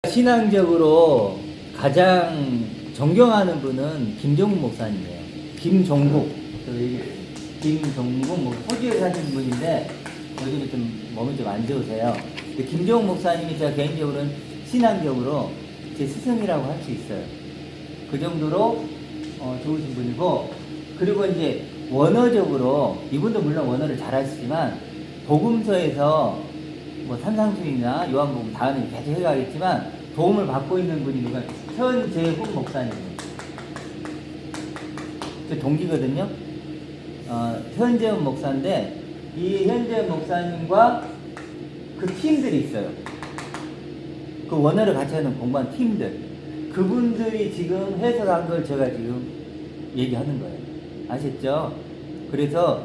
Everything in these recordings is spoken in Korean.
신앙적으로 가장 존경하는 분은 김종국 목사님이에요. 김종국. 김종국, 호주에 사시는 분인데, 요즘에 좀 몸이 좀 안 좋으세요. 김종국 목사님이 제가 개인적으로는 신앙적으로 제 스승이라고 할 수 있어요. 그 정도로 좋으신 분이고, 그리고 이제 원어적으로, 이분도 물론 원어를 잘 하시지만, 복음서에서 뭐 산상수훈이나 요한복음 다음에 계속 해가겠지만, 도움을 받고 있는 분이 누가 현재훈 목사님입니다. 제 동기거든요. 현재훈 목사인데 이 현재훈 목사님과 그 팀들이 있어요. 그 원어를 같이 하는 공부한 팀들. 그분들이 지금 해석한 걸 제가 지금 얘기하는 거예요. 아셨죠? 그래서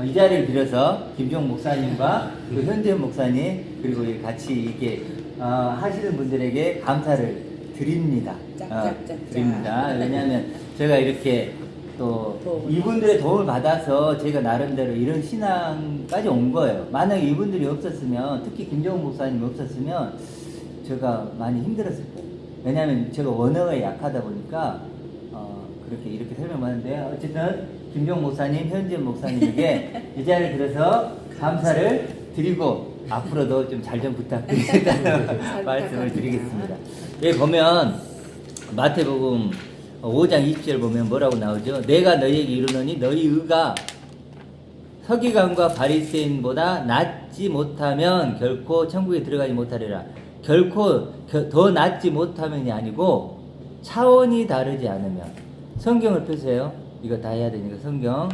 이 자리를 빌어서 김종 목사님과 그 현재훈 목사님 그리고 같이 이렇게 하시는 분들에게 감사를 드립니다. 드립니다. 왜냐하면 제가 이렇게 또 이분들의 도움을 받아서 제가 나름대로 이런 신앙까지 온 거예요. 만약에 이분들이 없었으면, 특히 김정은 목사님이 없었으면 제가 많이 힘들었을 거예요. 왜냐하면 제가 원어가 약하다 보니까 그렇게 이렇게 설명하는데, 어쨌든 김정은 목사님, 현진 목사님에게 이 자리를 들어서 감사를 드리고 앞으로도 좀 잘 좀 부탁드리겠다는 말씀을 드리겠습니다. 여기 보면 마태복음 5장 20절 보면 뭐라고 나오죠? 내가 너희에게 이르노니 너희 의가 서기관과 바리새인보다 낫지 못하면 결코 천국에 들어가지 못하리라. 결코 더 낫지 못하면이 아니고 차원이 다르지 않으면. 성경을 펴세요. 이거 다 해야 되니까 성경.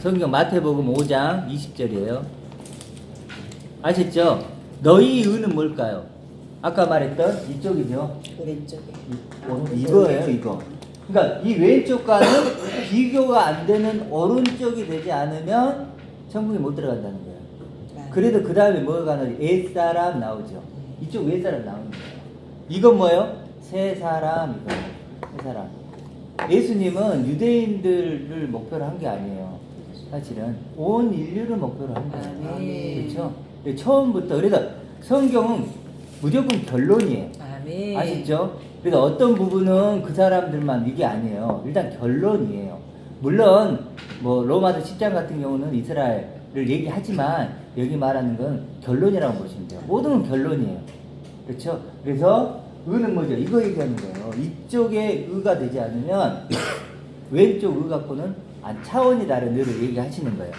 성경 마태복음 5장 20절이에요. 아셨죠? 너희 의는 뭘까요? 아까 말했던 이쪽이죠. 왼쪽에. 이거예요, 이거. 그러니까 이 왼쪽과는 비교가 안 되는 오른쪽이 되지 않으면 천국에 못 들어간다는 거예요. 그래도 그 다음에 뭐가 나오죠? 옛사람 나오죠. 이쪽 옛사람 나오는 거예요. 이건 뭐예요? 새사람, 이거. 새사람. 예수님은 유대인들을 목표로 한 게 아니에요. 사실은 온 인류를 목표로 한 거예요. 그렇죠? 처음부터. 그래서 성경은 무조건 결론이에요. 아시죠? 그래서 어떤 부분은 그 사람들만 이게 아니에요. 일단 결론이에요. 물론 뭐 로마서 10장 같은 경우는 이스라엘을 얘기하지만 여기 말하는 건 결론이라고 보시면 돼요. 모든 건 결론이에요. 그렇죠? 그래서 의는 뭐죠? 이거 얘기하는 거예요. 이쪽에 의가 되지 않으면 왼쪽 의 갖고는 차원이 다른 의를 얘기하시는 거예요.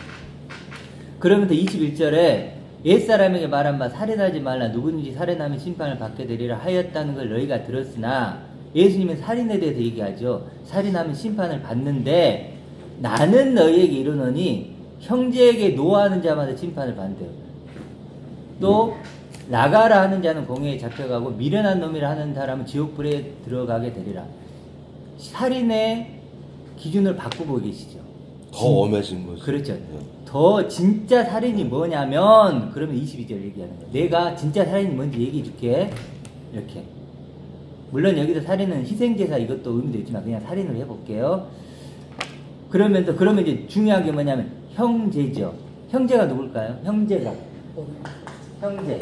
그러면서 21절에 옛사람에게 말한 바 살인하지 말라. 누구든지 살인하면 심판을 받게 되리라 하였다는 걸 너희가 들었으나, 예수님은 살인에 대해서 얘기하죠. 살인하면 심판을 받는데 나는 너희에게 이르노니 형제에게 노하는 자마다 심판을 받는대요. 또 나가라 하는 자는 공회에 잡혀가고 미련한 놈이라 하는 사람은 지옥불에 들어가게 되리라. 살인의 기준을 바꾸고 계시죠. 더 엄해진 거죠. 그렇죠. 더 진짜 살인이 뭐냐면, 그러면 22절 얘기하는 거예요. 내가 진짜 살인이 뭔지 얘기해 줄게. 이렇게. 물론 여기서 살인은 희생제사 이것도 의미도 있지만 그냥 살인을 해볼게요. 그러면 이제 중요한 게 뭐냐면 형제죠. 형제가 누굴까요? 형제가. 형제.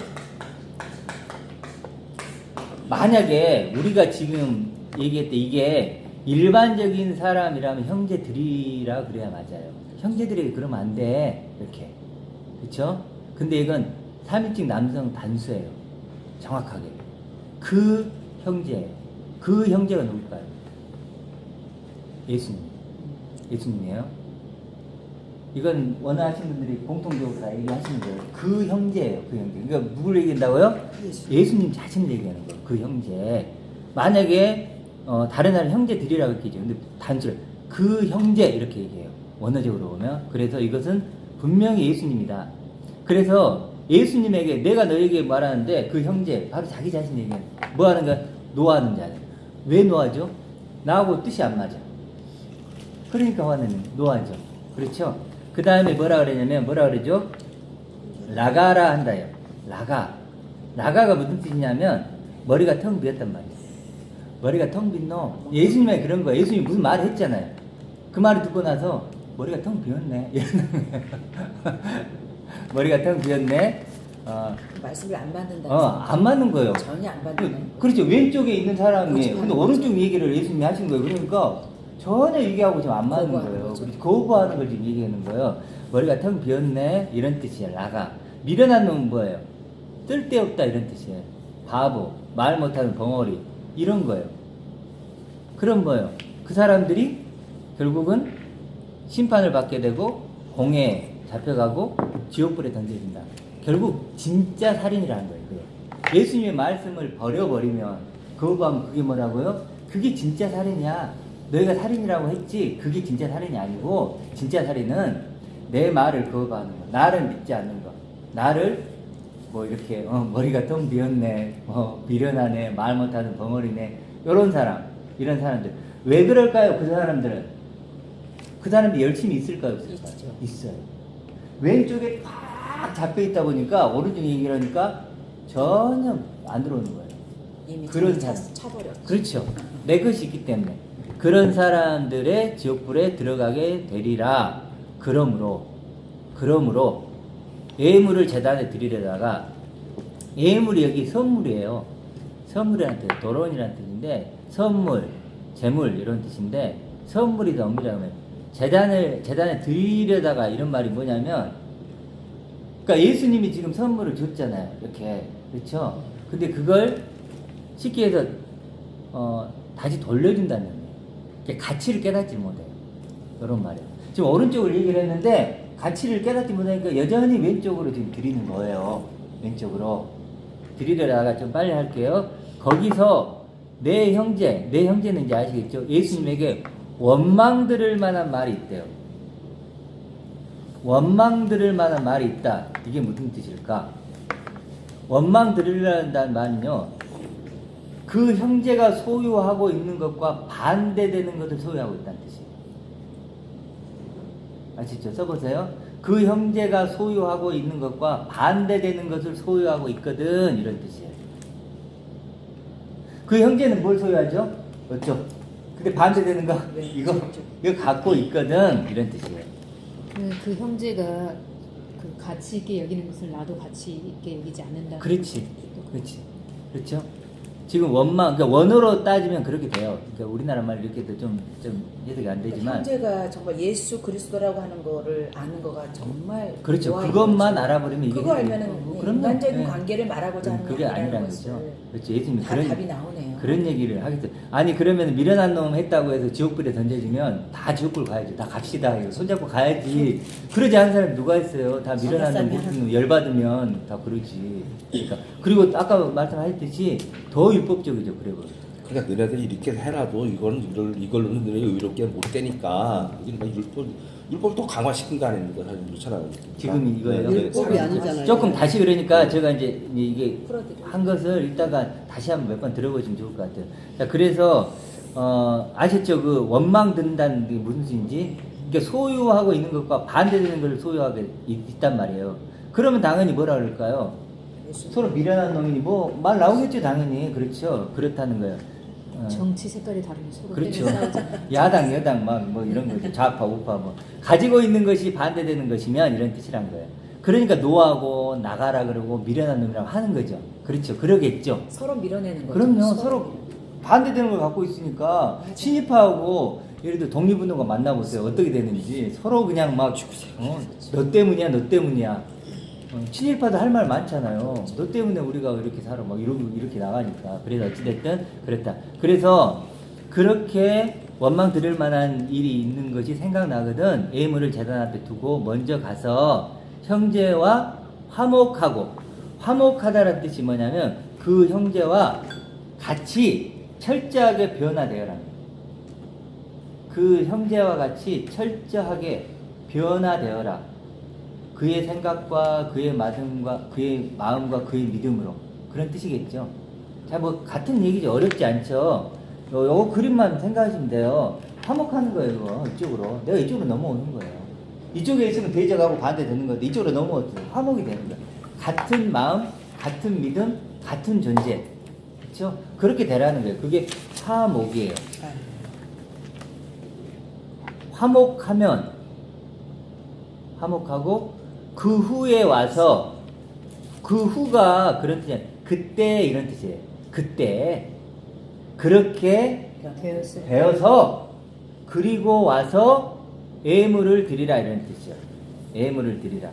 만약에 우리가 지금 얘기했던 이게 일반적인 사람이라면 형제들이라 그래야 맞아요. 형제들에게 그러면 안 돼. 이렇게. 그쵸? 근데 이건 3인칭 남성 단수예요. 정확하게. 그 형제. 그 형제가 누굴까요? 예수님. 예수님이에요. 이건 원하시는 분들이 공통적으로 다 얘기하시는 거예요. 그 형제예요. 그 형제. 그러니까 누구를 얘기한다고요? 예수님 자신을 얘기하는 거예요. 그 형제. 만약에 다른 사람 형제들이라고 얘기하죠. 근데 단수를 그 형제 이렇게 얘기해요. 원어적으로 보면. 그래서 이것은 분명히 예수님이다. 그래서 예수님에게 내가 너에게 말하는데 그 형제 바로 자기 자신 얘기해요. 뭐 하는 거야? 노하는 자는. 왜 노하죠? 나하고 뜻이 안 맞아. 그러니까 화내는 노하죠. 그렇죠? 그 다음에 뭐라 그러냐면 뭐라 그러죠? 나가라 한다요. 나가가 무슨 뜻이냐면 머리가 텅 비었단 말이에요. 머리가 텅 빈 놈. 예수님이 그런 거예요. 예수님이 무슨 말을 했잖아요. 그 말을 듣고 나서 머리가 텅 비었네. 머리가 텅 비었네. 그 말씀을 안 받는다. 안 맞는 거예요. 전혀 안 받는. 그렇죠. 왼쪽에 있는 사람이 그렇죠. 근데 오른쪽 얘기를 예수님이 하신 거예요. 그러니까 전혀 얘기하고 지금 안 맞는 거부하는 거예요. 거죠. 거부하는 걸 지금 얘기하는 거예요. 머리가 텅 비었네 이런 뜻이에요. 나가. 미련한 놈은 뭐예요? 쓸데없다 이런 뜻이에요. 바보, 말 못하는 벙어리 이런 거예요. 그럼 뭐예요? 그 사람들이 결국은 심판을 받게 되고 공에 잡혀가고 지옥불에 던져진다. 결국 진짜 살인이라는 거예요. 그게. 예수님의 말씀을 버려버리면 거부하면 그게 뭐라고요? 그게 진짜 살인이야. 너희가 살인이라고 했지 그게 진짜 살인이 아니고 진짜 살인은 내 말을 거부하는 거. 나를 믿지 않는 거. 나를 뭐 이렇게 머리가 텅 비었네, 미련하네, 말 못하는 벙어리네 이런 사람, 이런 사람들 왜 그럴까요? 그 사람들은 그 사람들이 열심히 있을까요? 없을까요? 있죠. 있어요. 왼쪽에 팍 잡혀 있다 보니까 오른쪽 얘기를 하니까 전혀 안 들어오는 거예요. 이미 그런 차, 사람. 차버렸죠. 그렇죠. 내 것이 있기 때문에 그런 사람들의 지옥불에 들어가게 되리라. 그러므로 예물을 제단에 드리려다가 예물이 여기 선물이에요. 선물이라는 뜻, 도론이라는 뜻인데 선물, 재물 이런 뜻인데 선물이 더 엄밀하게 제단에 드리려다가 이런 말이 뭐냐면 그러니까 예수님이 지금 선물을 줬잖아요. 이렇게 그렇죠. 근데 그걸 쉽게 해서 다시 돌려준다는 얘기예요. 가치를 깨닫지 못해요. 이런 말이에요. 지금 오른쪽을 얘기를 했는데 가치를 깨닫지 못하니까 여전히 왼쪽으로 지금 드리는 거예요. 왼쪽으로 드리려다가 좀 빨리 할게요. 거기서 내 형제는 이제 아시겠죠? 예수님에게 원망 들을 만한 말이 있대요. 원망 들을 만한 말이 있다. 이게 무슨 뜻일까? 원망 들으려는 말은요, 그 형제가 소유하고 있는 것과 반대되는 것을 소유하고 있다는 뜻이에요. 아시죠? 써보세요. 그 형제가 소유하고 있는 것과 반대되는 것을 소유하고 있거든. 이런 뜻이에요. 그 형제는 뭘 소유하죠? 어쩌? 근데 반대되는 거? 이거 갖고 있거든. 이런 뜻이에요. 그 형제가 그 가치 있게 여기는 것을 나도 가치 있게 여기지 않는다. 그렇지. 그렇죠? 지금 그러니까 원어로 따지면 그렇게 돼요. 그러니까 우리나라 말 이렇게도 좀 해석이 안 되지만. 형제가 정말 예수 그리스도라고 하는 거를 아는 거가 정말 그렇죠. 좋아요. 그것만 그렇죠. 알아버리면 이게 그거 알면은 그럼요. 인간적인 네. 관계를 말하고자 하는 그게 아니라는 거죠. 그렇죠. 예수님 다 답이 나오네요. 그런 얘기를 하겠어요. 아니 그러면 미련한 놈 했다고 해서 지옥불에 던져지면 다 지옥불 가야지. 다 갑시다. 이거 손잡고 가야지. 그러지 않은 사람 누가 있어요? 다 미련한 놈 열받으면 다 그러지. 그러니까 그리고 아까 말씀하셨듯이 더 율법적이죠. 그래버. 그러니까 너네들 이렇게 해놔도 이걸로는 너네 의롭게 못 되니까 율법을 또 강화시킨 거 아닙니까? 사실 그렇잖아요. 지금 이거예요. 율법이 아니잖아요. 조금 다시 그러니까 제가 이제 이게 풀어드려요. 한 것을 이따가 다시 한번 몇 번 들어보시면 좋을 것 같아요. 자, 그래서 아셨죠? 그 원망 든다는 게 무슨 뜻인지? 그러니까 소유하고 있는 것과 반대되는 걸 소유하게 있단 말이에요. 그러면 당연히 뭐라 그럴까요? 서로 미련한 놈이니 뭐 말 나오겠죠, 당연히. 그렇죠. 그렇다는 거예요. 정치 색깔이 다르면 서로 그렇죠. 때려 싸우잖아요. 야당, 여당 막 뭐 이런 거죠. 좌파, 우파 뭐 가지고 있는 것이 반대되는 것이면 이런 뜻이란 거예요. 그러니까 노하고 나가라 그러고 미련한 놈이라고 하는 거죠. 그렇죠. 그러겠죠. 서로 밀어내는 거죠. 그럼요. 서로 반대되는 걸 갖고 있으니까 친일파하고 예를 들어 독립운동가 만나보세요. 어떻게 되는지 서로 그냥 막 너 때문이야, 너 때문이야. 친일파도 할 말 많잖아요. 너 때문에 우리가 이렇게 살아. 막 이렇게 나가니까. 그래서 어찌됐든 그랬다. 그래서 그렇게 원망 들을 만한 일이 있는 것이 생각나거든. 예물을 제단 앞에 두고 먼저 가서 형제와 화목하다라는 뜻이 뭐냐면 그 형제와 같이 철저하게 변화되어라는 거예요. 그 형제와 같이 철저하게 변화되어라. 그의 생각과 그의 마음과 그의 믿음으로 그런 뜻이겠죠. 자, 뭐 같은 얘기죠. 어렵지 않죠. 요거 그림만 생각하시면 돼요. 화목하는 거예요. 이거 이쪽으로 내가 이쪽으로 넘어오는 거예요. 이쪽에 있으면 대적하고 반대되는 건데 이쪽으로 넘어오면 화목이 되는 거예요. 같은 마음, 같은 믿음, 같은 존재. 그렇죠? 그렇게 되라는 거예요. 그게 화목이에요. 화목하고 그 후에 와서 그 후가 그런 뜻이에요. 그때 이런 뜻이에요. 그때 그렇게 되었을 때 되어서 그리고 와서 예물을 드리라 이런 뜻이죠. 예물을 드리라.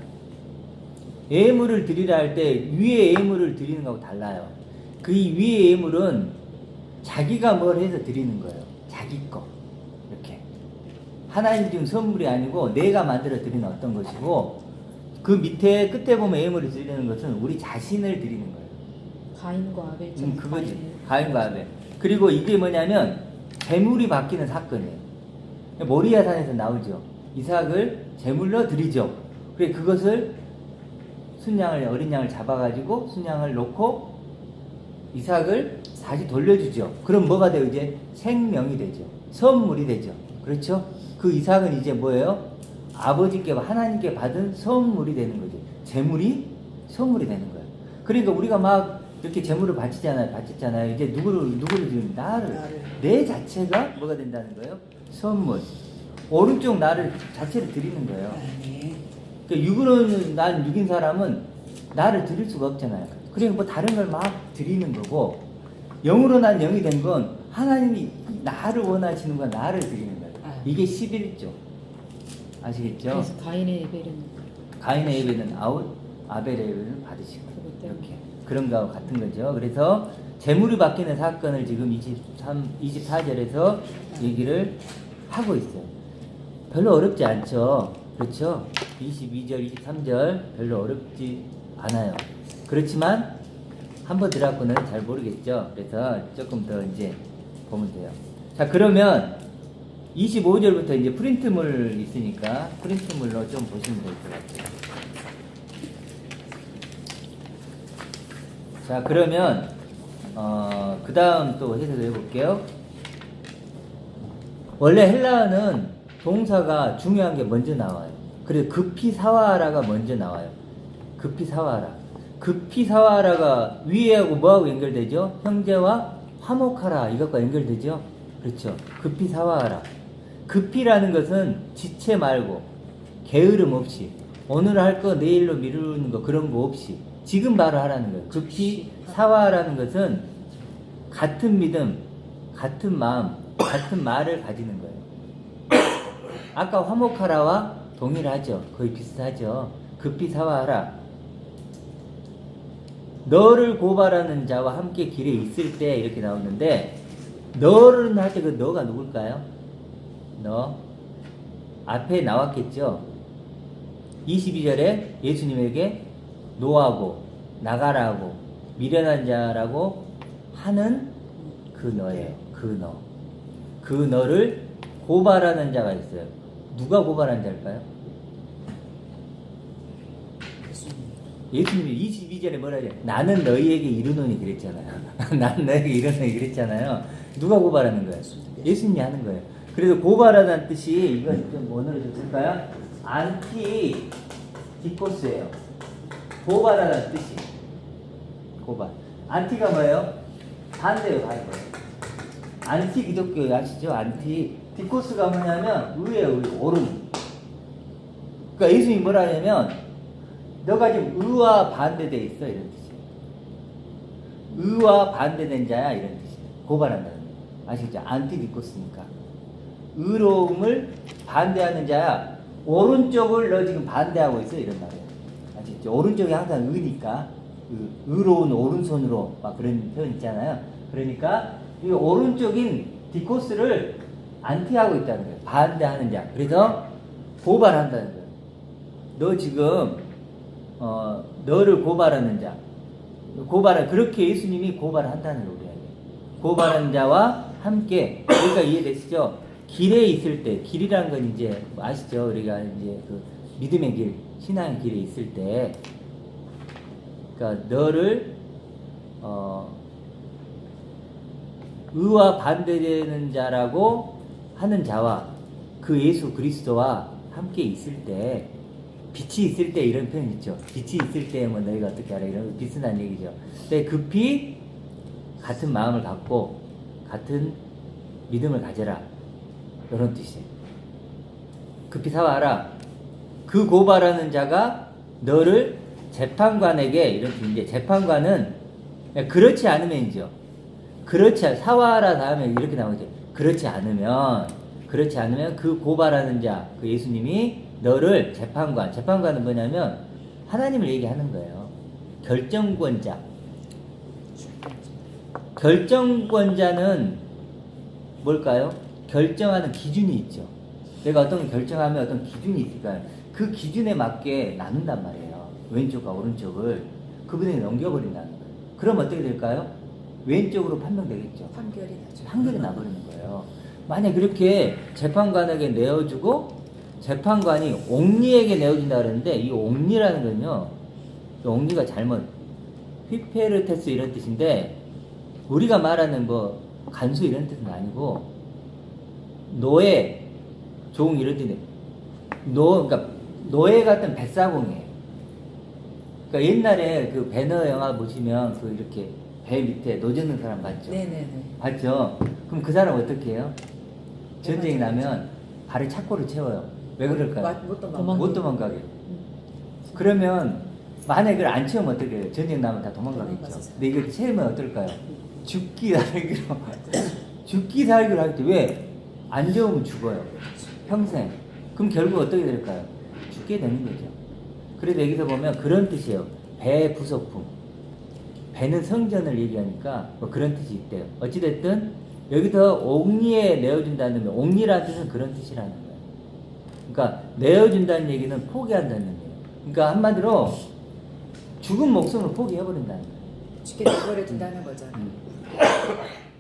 예물을 드리라 할 때 위에 예물을 드리는 거하고 달라요. 그 위에 예물은 자기가 뭘 해서 드리는 거예요. 자기 거. 이렇게. 하나님 준 선물이 아니고 내가 만들어 드리는 어떤 것이고, 그 밑에 끝에 보면 예물을 드리는 것은 우리 자신을 드리는 거예요. 가인과 아벨처럼 그거지. 가인과 아벨. 그리고 이게 뭐냐면 재물이 바뀌는 사건이에요. 모리아산에서 나오죠. 이삭을 제물로 드리죠. 그래 그것을 순양을 어린 양을 잡아가지고 순양을 놓고 이삭을 다시 돌려주죠. 그럼 뭐가 돼요? 이제 생명이 되죠. 선물이 되죠. 그렇죠? 그 이삭은 이제 뭐예요? 아버지께 하나님께 받은 선물이 되는 거죠. 재물이 선물이 되는 거예요. 그러니까 우리가 막 이렇게 재물을 바치잖아요. 이제 누구를 드리는 나를. 내 자체가 뭐가 된다는 거예요? 선물. 오른쪽 나를 자체를 드리는 거예요. 그러니까 육으로는 난 육인 사람은 나를 드릴 수가 없잖아요. 그러니까 뭐 다른 걸 막 드리는 거고, 영으로 난 영이 된 건 하나님이 나를 원하시는 건 나를 드리는 거예요. 이게 11조. 아시겠죠? 그래서 가인의 예배는 가인의 예배는 아웃, 아벨의 예배는 받으시고. 이렇게. 그런 거와 같은 거죠. 그래서 재물이 바뀌는 사건을 지금 24절에서 얘기를 하고 있어요. 별로 어렵지 않죠. 그렇죠? 22절, 23절 별로 어렵지 않아요. 그렇지만 한번 들어갖고는 잘 모르겠죠. 그래서 조금 더 이제 보면 돼요. 자, 그러면 25절부터 이제 프린트물 있으니까 프린트물로 좀 보시면 될 것 같아요. 자, 그러면 그 다음 또 해석을 해볼게요. 원래 헬라어는 동사가 중요한 게 먼저 나와요. 그래서 급히 사와라가 먼저 나와요. 급히 사와라. 급히 사와라가 위에하고 뭐하고 연결되죠? 형제와 화목하라 이것과 연결되죠? 그렇죠. 급히 사와라. 급히라는 것은 지체 말고 게으름 없이 오늘 할 거 내일로 미루는 거 그런 거 없이 지금 바로 하라는 거예요. 급히 사와라는 것은 같은 믿음, 같은 마음, 같은 말을 가지는 거예요. 아까 화목하라와 동일하죠. 거의 비슷하죠. 급히 사와하라. 너를 고발하는 자와 함께 길에 있을 때 이렇게 나오는데, 너를 할 때 그 너가 누굴까요? 너. 앞에 나왔겠죠. 22절에 예수님에게 노하고 나가라고 미련한 자라고 하는 그 너예요. 그 너. 그 너를 고발하는 자가 있어요. 누가 고발한 자일까요? 예수님이 22절에 뭐라 해요? 나는 너희에게 이르노니 그랬잖아요. 나는 너희에게 이르노니 그랬잖아요. 누가 고발하는 거예요? 예수님이 하는 거예요. 그래서 고발하다는 뜻이 이건 좀 원어로 좀 쓸까요? 안티디코스예요. 고발하다는 뜻이. 고발. 안티가 뭐예요? 반대예요, 반대. 안티 기독교 아시죠? 안티. 디코스가 뭐냐면 의예요, 의. 옳음. 그러니까 예수님이 뭐라 하냐면 너가 지금 의와 반대돼 있어 이런 뜻이에요. 의와 반대된 자야 이런 뜻이에요. 고발한다는 거예요. 아시겠죠? 안티디코스니까 의로움을 반대하는 자야. 오른쪽을 너 지금 반대하고 있어 이런 말이에요. 아시겠죠? 오른쪽이 항상 의니까 의로운 오른손으로 막 그런 표현 있잖아요. 그러니까 이 오른쪽인 디코스를 안티하고 있다는 거예요. 반대하는 자. 그래서 고발한다는 거예요. 너 지금 너를 고발하는 자. 그렇게 예수님이 고발한다는 거예요. 고발하는 자와 함께. 그러니까 이해되시죠? 길에 있을 때, 길이라는 건 이제 아시죠? 우리가 이제 그 믿음의 길, 신앙의 길에 있을 때, 그러니까 너를 의와 반대되는 자라고 하는 자와 그 예수 그리스도와 함께 있을 때, 빛이 있을 때 이런 표현 있죠. 빛이 있을 때 뭐 너희가 어떻게 알아? 이런 비슷한 얘기죠. 근데 급히 같은 마음을 갖고 같은 믿음을 가져라. 이런 뜻이에요. 급히 사와라. 그 고발하는 자가 너를 재판관에게 이렇게 이제 재판관은 그렇지 않으면이죠. 사와라 다음에 이렇게 나오죠. 그렇지 않으면 그 고발하는 자, 그 예수님이 너를 재판관은 뭐냐면 하나님을 얘기하는 거예요. 결정권자는 뭘까요? 결정하는 기준이 있죠. 내가 어떤 걸 결정하면 어떤 기준이 있으니까 그 기준에 맞게 나눈단 말이에요. 왼쪽과 오른쪽을 그분에게 넘겨버린다는 거예요. 그럼 어떻게 될까요? 왼쪽으로 판명되겠죠. 판결이 나버리는 거예요. 만약 그렇게 재판관에게 내어주고 재판관이 옥리에게 내어준다 그랬는데 이 옥리라는 건요, 이 옥리가 잘못 휘페르테스 이런 뜻인데 우리가 말하는 뭐 간수 이런 뜻은 아니고 노예, 종 이런 뜻인데 그러니까 노예 같은 뱃사공이에요. 그러니까 옛날에 그 배너 영화 보시면 그 이렇게 배 밑에 노젓는 사람 봤죠? 네네네. 봤죠? 그럼 그 사람 어떻게 해요? 전쟁이 나면 발에 착고를 채워요. 왜 그럴까요? 못 도망가게. 그러면 만약에 그걸 안 채우면 어떻게 해요? 전쟁 나면 다 도망가겠죠. 근데 이걸 채우면 어떨까요? 죽기 살기로 하겠죠. 왜? 안 채우면 죽어요. 평생. 그럼 결국 어떻게 될까요? 죽게 되는 거죠. 그래서 여기서 보면 그런 뜻이에요. 배 부속품. 배는 성전을 얘기하니까 뭐 그런 뜻이 있대요. 어찌됐든 여기서 옥리에 내어준다는 거, 옥리라는 뜻은 그런 뜻이라는 거예요. 그러니까 내어준다는 얘기는 포기한다는 얘기예요. 그러니까 한마디로 죽은 목숨을 포기해버린다는 거예요. 죽게 내버려둔다는 거죠.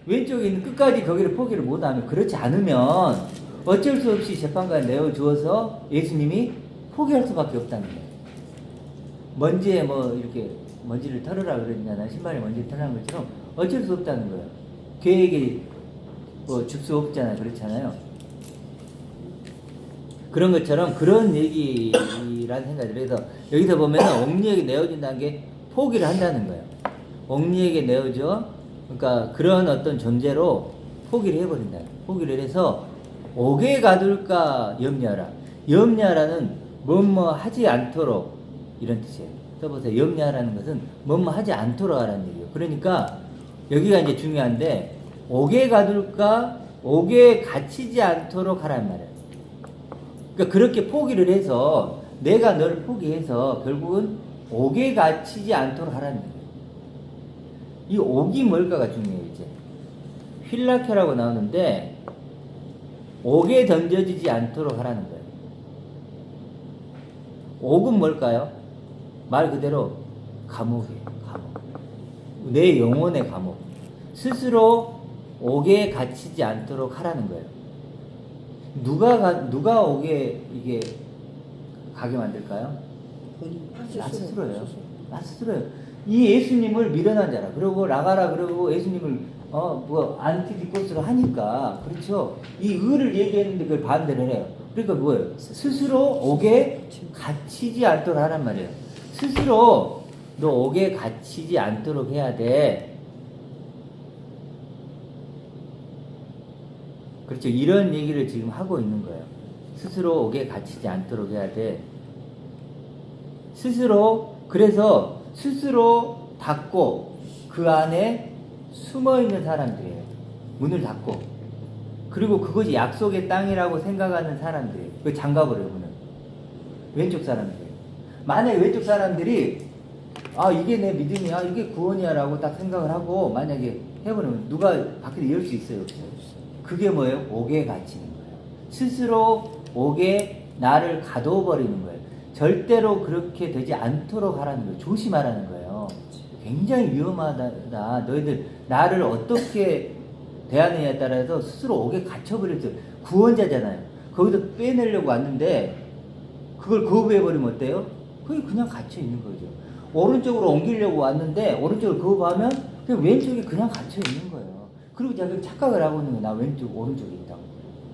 왼쪽에 있는 끝까지 거기를 포기를 못하면, 그렇지 않으면 어쩔 수 없이 재판관에 내어주어서 예수님이 포기할 수밖에 없다는 거예요. 먼지에 뭐 이렇게 먼지를 털으라 그러잖아요. 신발에 먼지를 털라는 것처럼 어쩔 수 없다는 거예요. 계획이 뭐 줄 수 없잖아요. 그렇잖아요. 그런 것처럼 그런 얘기라는 생각이 들어서 여기서 보면 옥리에게 내어준다는 게 포기를 한다는 거예요. 옥리에게 내어줘. 그러니까 그런 어떤 존재로 포기를 해버린다. 포기를 해서 옥에 가둘까 염려하라. 염려하라는 뭐뭐 하지 않도록 이런 뜻이에요. 써보세요. 염려하라는 것은 뭐뭐 하지 않도록 하라는 얘기예요. 그러니까 여기가 이제 중요한데 옥에 가둘까 옥에 갇히지 않도록 하라는 말이에요. 그러니까 그렇게 포기를 해서 내가 너를 포기해서 결국은 옥에 갇히지 않도록 하라는 거예요. 이 옥이 뭘까가 중요해요. 이제 휠라케라고 나오는데 옥에 던져지지 않도록 하라는 거예요. 옥은 뭘까요? 말 그대로 감옥이에요. 감옥. 내 영혼의 감옥. 스스로 옥에 갇히지 않도록 하라는 거예요. 누가 옥에 이게 가게 만들까요? 나 스스로예요. 나 스스로예요. 이 예수님을 미련한 자라. 그러고 나가라 그러고 예수님을 안티디코스로 하니까, 그렇죠. 이 의를 얘기했는데 그걸 반대를 해요. 그러니까 뭐예요? 스스로 옥에 갇히지 않도록 하란 말이에요. 스스로 너 옥에 갇히지 않도록 해야 돼. 그렇죠. 이런 얘기를 지금 하고 있는 거예요. 스스로 옥에 갇히지 않도록 해야 돼. 그래서 스스로 닫고 그 안에 숨어 있는 사람들이에요. 문을 닫고. 그리고 그것이 약속의 땅이라고 생각하는 사람들이에요. 그 장가버려요, 문을. 왼쪽 사람들이에요. 만약에 왼쪽 사람들이 이게 내 믿음이야, 이게 구원이야 라고 딱 생각을 하고 만약에 해버리면 누가 밖에서 열 수 있어요? 없어요? 그게 뭐예요? 옥에 갇히는 거예요. 스스로 옥에 나를 가둬버리는 거예요. 절대로 그렇게 되지 않도록 하라는 거예요. 조심하라는 거예요. 굉장히 위험하다. 너희들 나를 어떻게 대하느냐에 따라서 스스로 옥에 갇혀버렸죠. 구원자잖아요. 거기서 빼내려고 왔는데 그걸 거부해버리면 어때요? 그게 그냥 갇혀있는 거죠. 오른쪽으로 옮기려고 왔는데 오른쪽을 거부하면 그냥 왼쪽에 그냥 갇혀있는 거예요. 그리고 자기가 착각을 하고 있는 거예요. 나 왼쪽 오른쪽에 있다고.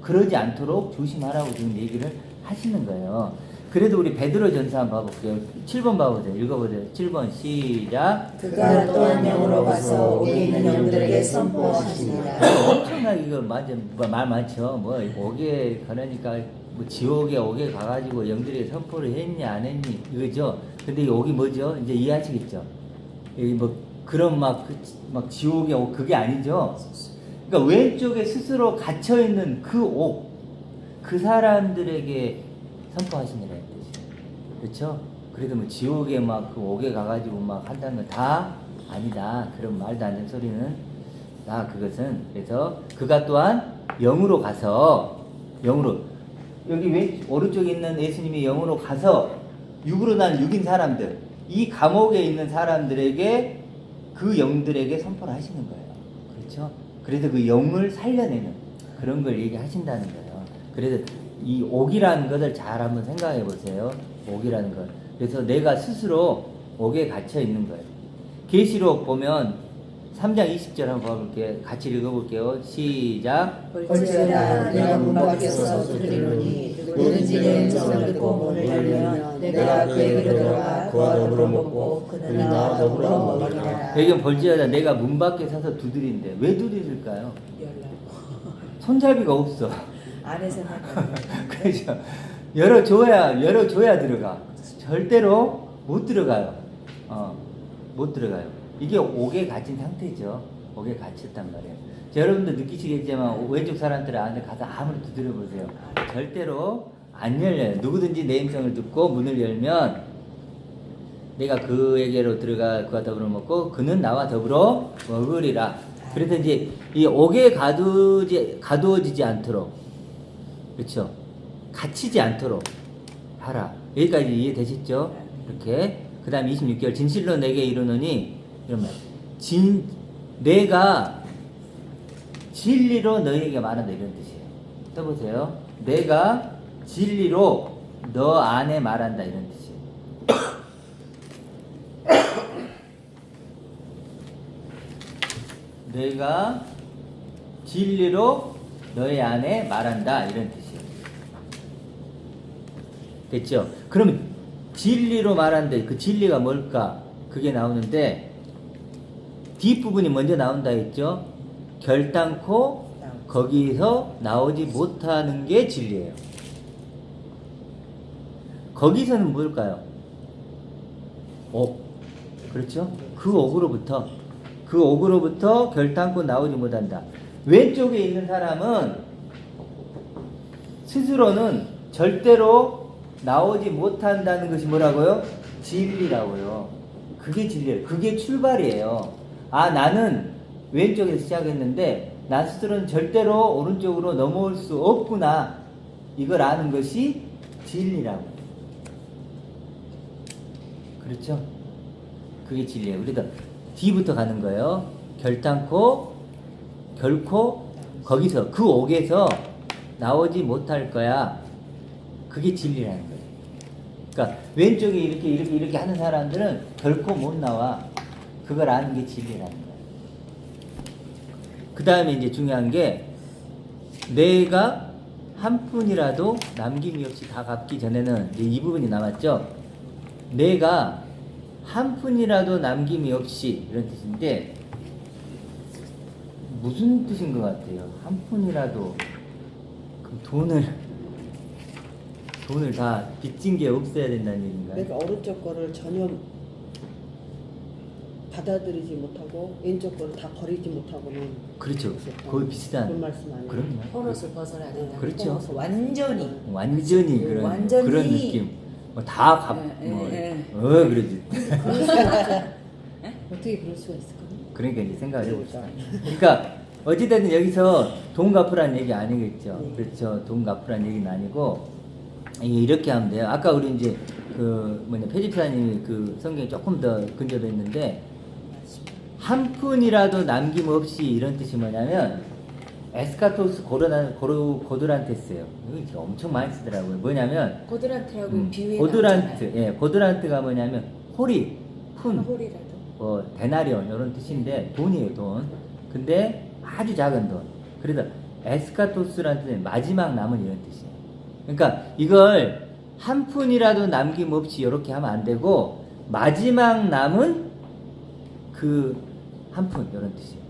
그러지 않도록 조심하라고 지금 얘기를 하시는 거예요. 그래도 우리 베드로 전서 한번 봐볼게요. 7번 봐보세요. 읽어보세요. 7번 시작. 그가 또한 영으로 가서 옥에 있는 영들에게 선포하시니라. 엄청나게 이거 완전 말 많죠. 뭐 옥에 그러니까 뭐 지옥에 옥에 가가지고 영들에게 선포를 했니 안 했니 이거죠. 근데 여기 뭐죠? 이제 이해하시겠죠? 여기 뭐 그런 막 지옥의 옥 그게 아니죠? 그러니까 왼쪽에 스스로 갇혀 있는 그 옥, 그 사람들에게 선포하시느라는 뜻이에요. 그렇죠? 그래도 뭐 지옥에 막 그 옥에 가가지고 막 한다는 건 다 아니다. 그런 말도 안 되는 소리는 다 그것은 그래서 그가 또한 영으로 가서 영으로 여기 오른쪽에 있는 예수님이 영으로 가서 육으로 난 육인 사람들 이 감옥에 있는 사람들에게 그 영들에게 선포를 하시는 거예요. 그렇죠? 그래서 그 영을 살려내는 그런 걸 얘기하신다는 거예요. 그래서 이 옥이라는 것을 잘 한번 생각해 보세요. 옥이라는 것. 그래서 내가 스스로 옥에 갇혀 있는 거예요. 계시록 보면 3장 20절 한번 봐볼게요. 같이 읽어볼게요. 시작. 볼지어다 내가 문 밖에서 두드리노니 누구든지 내 음성을 듣고 문을 열면 내가 그에게로 들어가 그와 더불어 먹고 그는 나와 더불어 먹으리라. 배경 볼지어다 내가 문 밖에 서서 두드린대. 왜 두드릴까요? 손잡이가 없어. 안에서 하는 그렇죠. 열어줘야 들어가. 절대로 못 들어가요. 못 들어가요. 이게 옥에 갇힌 상태죠. 옥에 갇혔단 말이에요. 자, 여러분도 느끼시겠지만 왼쪽 사람들 안에 가서 아무리 두드려보세요. 절대로 안 열려요. 누구든지 내 음성을 듣고 문을 열면 내가 그에게로 들어가 그와 더불어 먹고 그는 나와 더불어 먹으리라. 그래서 이제 이 옥에 가두어지지 않도록 그렇죠. 갇히지 않도록 하라. 여기까지 이해되셨죠? 이렇게. 그 다음에 26개월 진실로 내게 이르노니 이런 말. 내가 진리로 너희에게 말한다 이런 뜻이에요. 써보세요. 내가 진리로 너 안에 말한다 이런 뜻이에요. 내가 진리로 너희 안에 말한다 이런 뜻이에요. 됐죠? 그러면 진리로 말한다. 그 진리가 뭘까? 그게 나오는데 뒷부분이 먼저 나온다 했죠? 결단코 거기서 나오지 못하는 게 진리예요. 거기서는 뭘까요? 옥. 그렇죠? 그 옥으로부터 결단코 나오지 못한다. 왼쪽에 있는 사람은 스스로는 절대로 나오지 못한다는 것이 뭐라고요? 진리라고요. 그게 진리예요. 그게 출발이에요. 나는 왼쪽에서 시작했는데 나 스스로는 절대로 오른쪽으로 넘어올 수 없구나. 이걸 아는 것이 진리라고. 그렇죠? 그게 진리예요. 그래서 뒤부터 가는 거예요. 결코 거기서 그 옥에서 나오지 못할 거야. 그게 진리라는 거예요. 그러니까 왼쪽에 이렇게 하는 사람들은 결코 못 나와. 그걸 아는 게 진리라는 거예요. 그 다음에 이제 중요한 게 내가 한 푼이라도 남김이 없이 다 갚기 전에는 이제 이 부분이 남았죠. 내가 한 푼이라도 남김이 없이 이런 뜻인데 무슨 뜻인 것 같아요? 한 푼이라도 그럼 돈을 다 빚진 게 없어야 된다는 얘기인가요? 내가 오른쪽 거를 전혀 받아들이지 못하고 왼쪽 거를 다 버리지 못하고는 그렇죠. 거의 비슷한 그런 말씀 아니에요? 그럼요. 포로스 벗어나야 된다. 그렇죠. 포로스 완전히 그런 완전히 그런 느낌. 다 그러지. 어떻게 그럴 수가 있을까요? 그러니까 이제 생각을 해봅시다. 그러니까 어찌됐든 여기서 돈 갚으라는 얘기 아니겠죠. 그렇죠. 돈 갚으라는 얘기는 아니고 이렇게 하면 돼요. 아까 우리 이제 표집사님이 그 성경에 조금 더 근접해 있는데 한 푼이라도 남김없이 이런 뜻이 뭐냐면 에스카토스 고드란테스예요. 이거 엄청 많이 쓰더라고요. 뭐냐면 고드란트라고 비유해 고드란트. 고드란트가 뭐냐면 홀이 푼 홀이라도 데나리온 이런 뜻인데 돈이에요. 돈. 근데 아주 작은 돈. 그래서 에스카토스라는 뜻은 마지막 남은 이런 뜻이에요. 그러니까 이걸 한 푼이라도 남김없이 이렇게 하면 안 되고 마지막 남은 그 한 푼 이런 뜻이에요.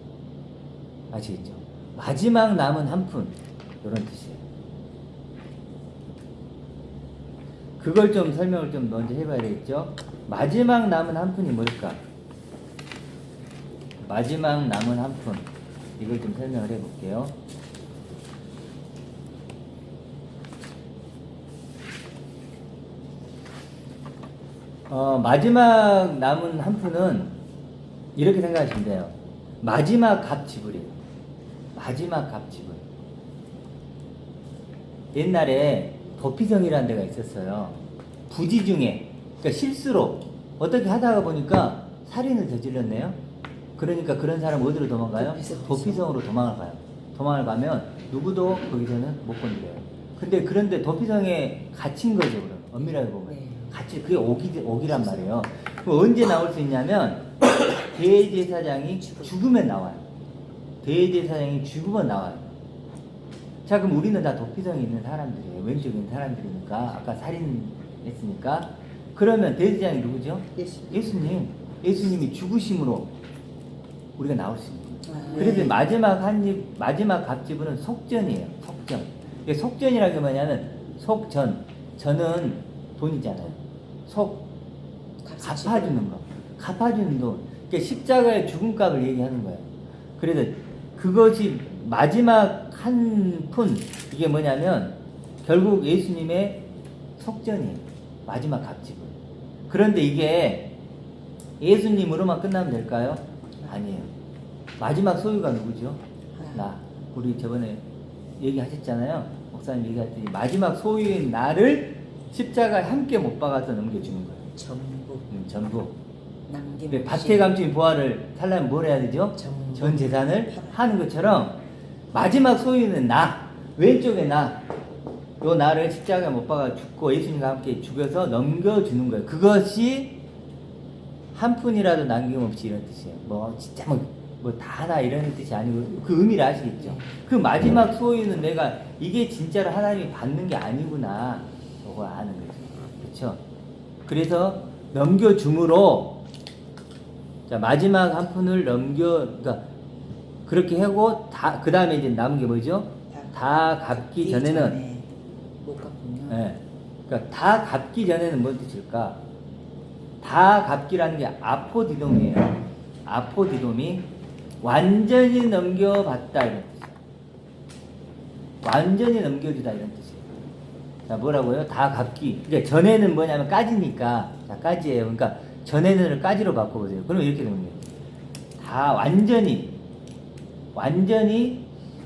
아시겠죠? 마지막 남은 한 푼 이런 뜻이에요. 그걸 좀 설명을 좀 먼저 해봐야 되겠죠? 마지막 남은 한 푼이 뭘까? 마지막 남은 한 푼. 이걸 좀 설명을 해볼게요. 마지막 남은 한 푼은 이렇게 생각하시면 돼요. 마지막 값 지불이에요. 마지막 값 지불. 옛날에 도피성이라는 데가 있었어요. 부지 중에, 그러니까 실수로 어떻게 하다가 보니까 살인을 저질렀네요. 그러니까 그런 사람 어디로 도망가요? 도피성으로 도망을 가요. 도망을 가면 누구도 거기서는 못 건드려요. 그런데 도피성에 갇힌 거죠, 그럼. 엄밀하게 보면. 네. 그게 옥이란 말이에요. 그럼 언제 나올 수 있냐면, 대제사장이 죽으면 나와요. 대제사장이 죽으면 나와요. 자, 그럼 우리는 다 도피성에 있는 사람들이에요. 왼쪽에 있는 사람들이니까. 아까 살인했으니까. 그러면 대제사장이 누구죠? 예수님. 예수님이 죽으심으로 우리가 나올 수 있는 거예요. 그래서 마지막 값지불은 속전이에요. 속전. 이게 속전이라는 게 뭐냐면, 속전. 전은 돈이잖아요. 갚아주는 거. 갚아주는 돈. 그러니까 십자가의 죽음값을 얘기하는 거예요. 그래서 그것이 마지막 한 푼, 이게 뭐냐면 결국 예수님의 속전이에요. 마지막 값지불. 그런데 이게 예수님으로만 끝나면 될까요? 아니에요. 마지막 소유가 누구죠? 나. 우리 저번에 얘기하셨잖아요. 목사님 얘기하셨더니 마지막 소유인 나를 십자가에 함께 못 박아서 넘겨주는 거예요. 전부. 남김없이. 밭에 감춘 보화를 살려면 뭘 해야 되죠? 전 재산을 하는 것처럼 마지막 소유는 나, 왼쪽에 나, 요 나를 십자가에 못 박아 죽고 예수님과 함께 죽여서 넘겨주는 거예요. 그것이 한 푼이라도 남김없이 이런 뜻이에요. 뭐 진짜 뭐 다나 이런 뜻이 아니고 그 의미를 아시겠죠? 그 마지막 소유는 내가 이게 진짜로 하나님이 받는 게 아니구나, 그거 아는 거죠. 그렇죠? 그래서 넘겨줌으로, 자, 마지막 한 푼을 그러니까 그렇게 하고 그 다음에 이제 남은 게 뭐죠? 다 갚기 전에는, 못 갚으면. 네. 그러니까 다 갚기 전에는 뭔 뜻일까? 다 갚기라는 게 아포디돔이에요. 아포디돔이 완전히 넘겨받다 이런 뜻이에요. 완전히 넘겨주다 이런 뜻이에요. 자, 뭐라고요? 다 갚기. 그러니까 전에는 뭐냐면 까지니까, 자, 까지예요. 그러니까 전에는을 까지로 바꿔보세요. 그러면 이렇게 되는 거예요. 다 완전히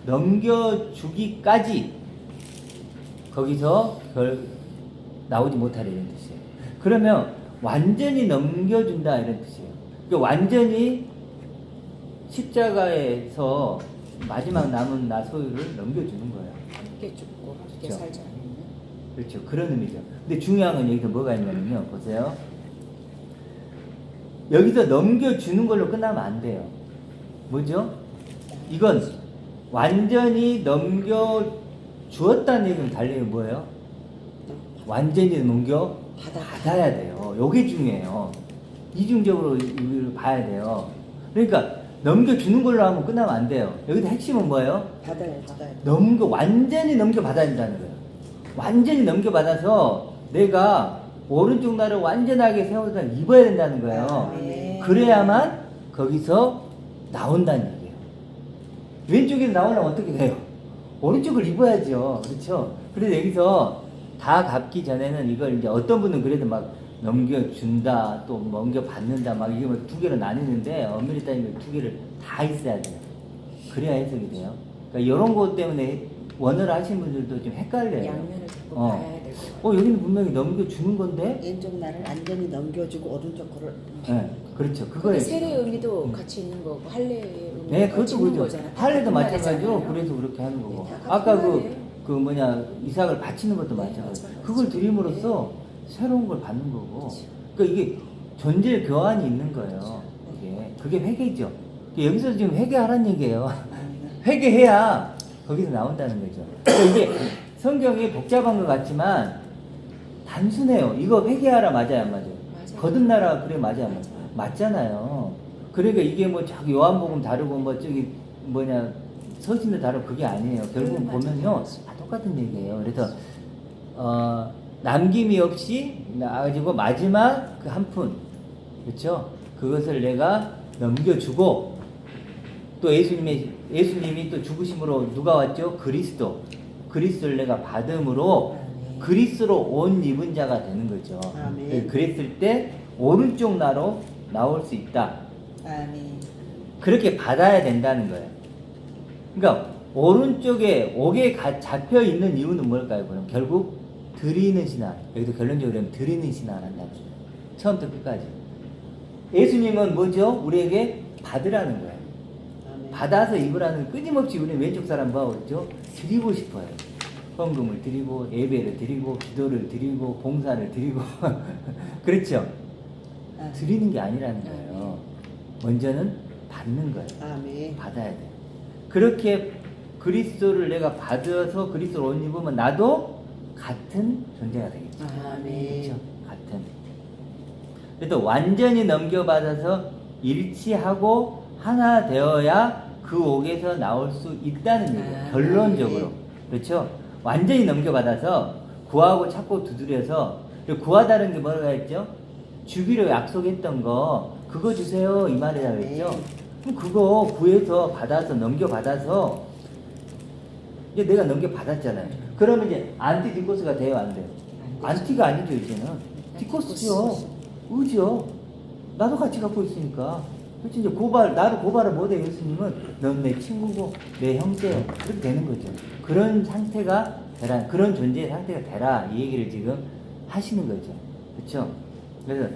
넘겨주기까지 거기서 나오지 못하래 이런 뜻이에요. 그러면 완전히 넘겨준다 이런 뜻이에요. 그러니까 완전히 십자가에서 마지막 남은 나 소유를 넘겨주는 거예요. 함께 죽고 함께 그렇죠. 살지 않으면. 그렇죠. 그런 의미죠. 근데 중요한 건 여기서 뭐가 있냐면요. 보세요. 여기서 넘겨주는 걸로 끝나면 안 돼요. 뭐죠? 이건 완전히 넘겨주었다는 얘기는 달리 뭐예요? 완전히 받아야 돼요. 요게 중요해요. 이중적으로 이걸 봐야 돼요. 그러니까 넘겨주는 걸로 하면 끝나면 안 돼요. 여기서 핵심은 뭐예요? 받아야 돼. 완전히 넘겨받아야 된다는 거예요. 완전히 넘겨받아서 내가 오른쪽 날을 완전하게 세워서 입어야 된다는 거예요. 그래야만 거기서 나온다는 얘기예요. 왼쪽에 나오려면 어떻게 돼요? 오른쪽을 입어야죠. 그렇죠? 그래서 여기서 다 갚기 전에는 이걸 이제 어떤 분은 그래도 막 넘겨준다, 또 넘겨받는다, 막 이게 뭐 두 개로 나뉘는데 엄밀히 따지면 두 개를 다 있어야 돼요. 그래야 해석이 돼요. 그러니까 이런 것 때문에 원어를 하시는 분들도 좀 헷갈려요. 양면을 자꾸 봐야 될 것 같아요. 여기는 분명히 넘겨주는 건데? 왼쪽 날을 완전히 넘겨주고 오른쪽 거를. 네, 그렇죠. 그게 그거예요. 세례의 의미도 같이 있는 거고 할례의 의미도 네, 같이 그것도 있는 그죠. 거잖아요. 할례도 같은 마찬가지죠. 말이잖아요. 그래서 그렇게 하는 거고. 네, 다 아까 같은 말이에요. 이삭을 바치는 것도 네, 마찬가지죠. 맞아요. 그걸 드림으로써 새로운 걸 받는 거고. 그러니까 이게 존재 교환이 있는 거예요. 그게 회개죠. 여기서 지금 회개하라는 얘기예요. 회개해야 거기서 나온다는 거죠. 그러니까 이게 성경이 복잡한 것 같지만 단순해요. 이거 회개하라 맞아요, 안 맞아요? 거듭나라 그래 맞아요, 안 맞아요? 맞잖아요. 그러니까 이게 뭐 자기 요한복음 다르고 뭐 저기 서신도 다르고 그게 아니에요. 결국은 보면요 다 똑같은 얘기예요. 그래서 남김이 없이 나가지고 마지막 그 한 푼, 그렇죠? 그것을 내가 넘겨주고 또 예수님이 또 죽으심으로 누가 왔죠? 그리스도를 내가 받음으로 그리스도로 옷 입은 자가 되는 거죠. 아멘. 그랬을 때 오른쪽 나로 나올 수 있다. 아멘. 그렇게 받아야 된다는 거예요. 그러니까 오른쪽에 옥에 잡혀 있는 이유는 뭘까요? 그럼 결국 드리는 신앙. 여기도 결론적으로 하면 드리는 신앙을 한다는 거예요. 처음부터 끝까지. 예수님은 뭐죠? 우리에게 받으라는 거예요. 아멘. 받아서 입으라는, 끊임없이 우리 왼쪽 사람 뭐하고 있죠? 드리고 싶어요. 헌금을 드리고 예배를 드리고 기도를 드리고 봉사를 드리고 그렇죠? 아멘. 드리는 게 아니라는 거예요. 먼저는 받는 거예요. 아멘. 받아야 돼요. 그렇게 그리스도를 내가 받아서 그리스도를 옷 입으면 나도 같은 존재가 되겠죠. 아멘. 그렇죠? 같은. 그래도 완전히 넘겨받아서 일치하고 하나 되어야 그 옥에서 나올 수 있다는 얘기예요. 아멘. 결론적으로. 그렇죠? 완전히 넘겨받아서 구하고 찾고 두드려서, 구하다는 게 뭐라고 했죠? 주기로 약속했던 거 그거 주세요 이 말이라고 했죠. 그럼 그거 구해서 받아서 넘겨받아서 이제 내가 넘겨받았잖아요. 그러면 이제 안티디코스가 돼요, 안 돼요? 안티가 아니죠. 이제는 디코스죠. 의지요. 나도 같이 갖고 있으니까. 그렇지. 이제 나를 고발을 못해. 예수님은 넌 내 친구고 내 형제요. 그렇게 되는 거죠. 그런 상태가 되라, 그런 존재의 상태가 되라, 이 얘기를 지금 하시는 거죠. 그렇죠? 그래서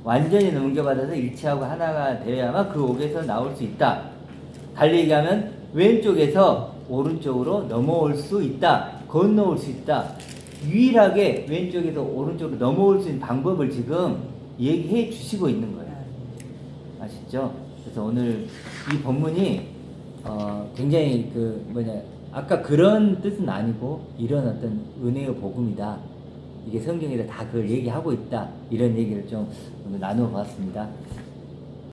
완전히 넘겨받아서 일치하고 하나가 되어야만 그 옥에서 나올 수 있다. 달리 얘기하면 왼쪽에서 오른쪽으로 넘어올 수 있다. 건너올 수 있다. 유일하게 왼쪽에서 오른쪽으로 넘어올 수 있는 방법을 지금 얘기해 주시고 있는 거예요. 아시죠? 그래서 오늘 이 본문이 굉장히 아까 그런 뜻은 아니고 이런 어떤 은혜의 복음이다. 이게 성경에다 다 그걸 얘기하고 있다. 이런 얘기를 좀 오늘 나누어 봤습니다.